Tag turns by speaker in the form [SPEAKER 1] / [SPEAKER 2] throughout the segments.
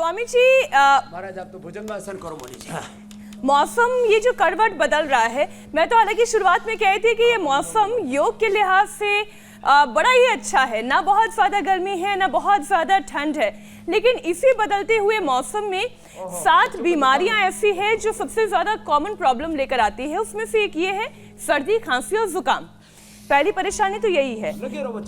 [SPEAKER 1] स्वामी जी
[SPEAKER 2] महाराज आप तो भुजंगासन करो मोनी जी।
[SPEAKER 1] मौसम ये जो करवट बदल रहा है, मैं तो हालांकि शुरुआत में कही थी कि ये मौसम योग के लिहाज से बड़ा ही अच्छा है, ना बहुत ज़्यादा गर्मी है ना बहुत ज़्यादा ठंड है, लेकिन इसी बदलते हुए मौसम में 7 बीमारियां ऐसी हैं जो सबसे ज़्यादा कॉमन प्रॉब्लम लेकर आती है। उसमें से एक ये है सर्दी, खांसी और जुकाम। पहली परेशानी तो यही है,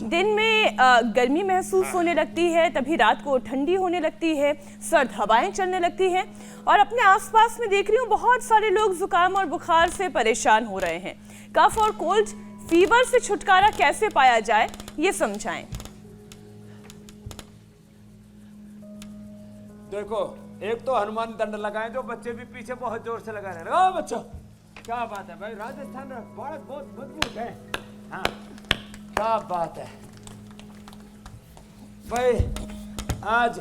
[SPEAKER 1] दिन में गर्मी महसूस होने लगती है, तभी रात को ठंडी होने लगती है, सर्द हवाएं चलने लगती हैं और अपने आसपास में देख रही हूँ बहुत सारे लोग जुकाम और बुखार से परेशान हो रहे हैं। कफ और कोल्ड फीवर से छुटकारा कैसे पाया जाए ये समझाएं।
[SPEAKER 2] देखो, एक तो हनुमान दंड लगाए जो बच्चे भी पीछे बहुत जोर से लगा रहे हैं। लगाओ बच्चों, क्या बात है भाई, राजस्थान बालक बहुत मजबूत है। हाँ, क्या बात है भाई, आज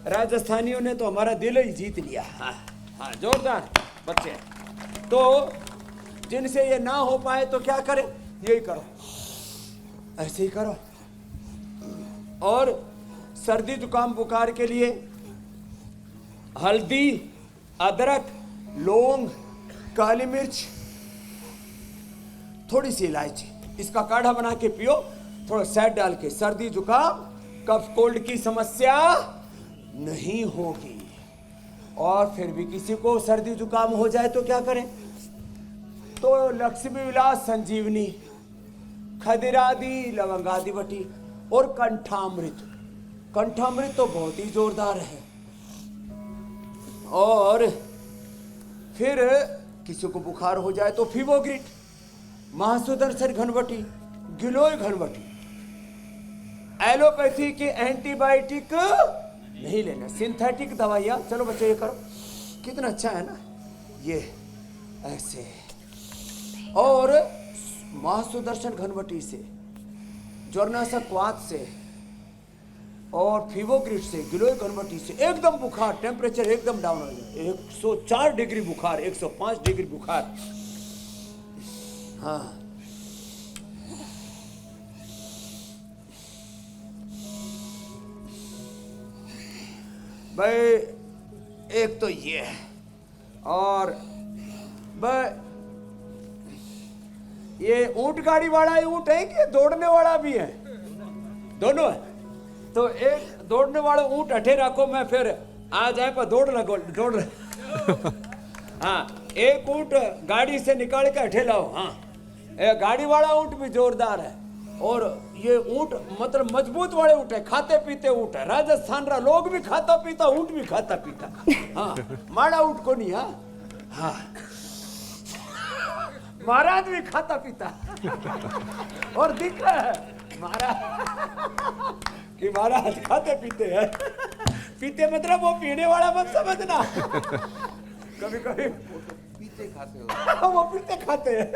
[SPEAKER 2] राजस्थानियों ने तो हमारा दिल ही जीत लिया। हाँ हाँ, जोरदार बच्चे। तो जिनसे ये ना हो पाए तो क्या करें, यही करो, ऐसे ही करो। और सर्दी जुकाम बुखार के लिए हल्दी, अदरक, लौंग, काली मिर्च, थोड़ी सी इलायची, इसका काढ़ा बना के पियो, थोड़ा शहद डाल के। सर्दी जुकाम कफ कोल्ड की समस्या नहीं होगी। और फिर भी किसी को सर्दी जुकाम हो जाए तो क्या करें, तो लक्ष्मी विलास संजीवनी, खदिरादि, लवंगादि बटी और कंठामृत। कंठामृत तो बहुत ही जोरदार है। और फिर किसी को बुखार हो जाए तो फीवोग्रिट, महासुदर्शन घनवटी, गिलोय घनवटी। एलोपैथी के एंटीबायोटिक नहीं लेना, सिंथेटिक दवाइयाँ। चलो बच्चों ये करो, कितना अच्छा है ना ये, ऐसे। और महासुदर्शन घनवटी से, ज्वरनाशक वात से और फीवोग्रिट से, गिलोय घनवटी से एकदम बुखार, टेम्परेचर एकदम डाउन हो जाए। 104 डिग्री बुखार, 105 डिग्री बुखार। हाँ, भाई एक तो ये है, और भाई ये ऊंट गाड़ी वाला ऊंट है कि दौड़ने वाला भी है, दोनों है। तो एक दौड़ने वाला ऊंट अठे रखो, मैं फिर आ जाए पर दौड़ लगो, दौड़। हाँ, एक ऊंट गाड़ी से निकाल के अठे लाओ। हाँ, गाड़ी वाला ऊंट भी जोरदार है, और ये ऊंट मतलब मजबूत वाले ऊंट है, खाते पीते ऊंट है। राजस्थान रा लोग भी खाता पीता, ऊंट भी खाता पीता। हाँ, माड़ा ऊंट को नहीं। हाँ हाँ, महाराज भी खाता पीता। और दिख रहा है महाराज कि महाराज खाते पीते हैं। पीते मतलब वो पीने वाला मत समझना, कभी कभी पीते खाते हो, वो पीते खाते हैं।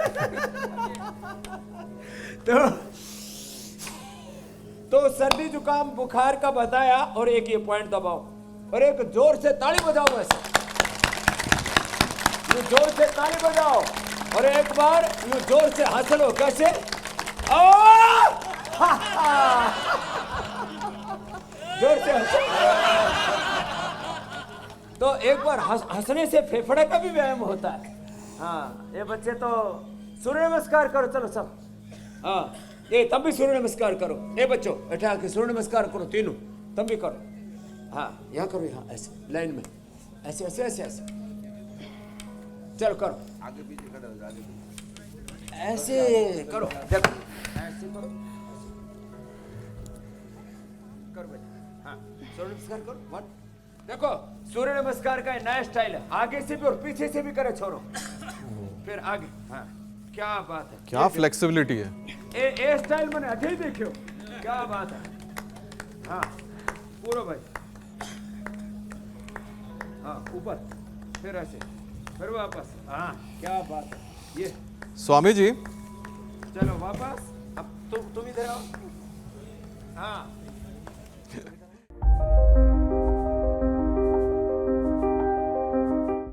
[SPEAKER 2] तो सर्दी जुकाम बुखार का बताया, और एक ये पॉइंट दबाओ और एक जोर से ताली बजाओ। वैसे ये जोर से ताली बजाओ और एक बार ये जोर से हंस लो। कैसे? जोर से हंसो। तो एक बार हंसने से फेफड़े का भी व्यायाम होता है। हाँ, ये बच्चे तो सूर्य नमस्कार करो, चलो सब। हाँ, ये तब भी सूर्य नमस्कार करो। ए बच्चों बैठा के सूर्य नमस्कार करो, तीनों तब भी करो। हाँ, यहाँ करो, यहाँ ऐसे लाइन में, ऐसे ऐसे ऐसे ऐसे। चलो करो, आगे पीछे करो, आगे पीछे ऐसे करो, देखो ऐसे करो, करो बेटा। हाँ, सूर्य नमस्कार करो। वन, देखो सूर्य नमस्कार का नया स्टाइल है, आगे से भी और पीछे से भी करे छोरो, फिर आगे। हाँ, क्या बात है,
[SPEAKER 3] क्या फ्लेक्सिबिलिटी है।
[SPEAKER 2] ए स्टाइल मैंने अठे ही देखियो, क्या बात है। हाँ, पूरा भाई। हाँ, ऊपर, फिर ऐसे, फिर वापस। हाँ, क्या बात है। ये
[SPEAKER 3] स्वामी जी,
[SPEAKER 2] चलो वापस। अब तुम इधर आओ। हाँ,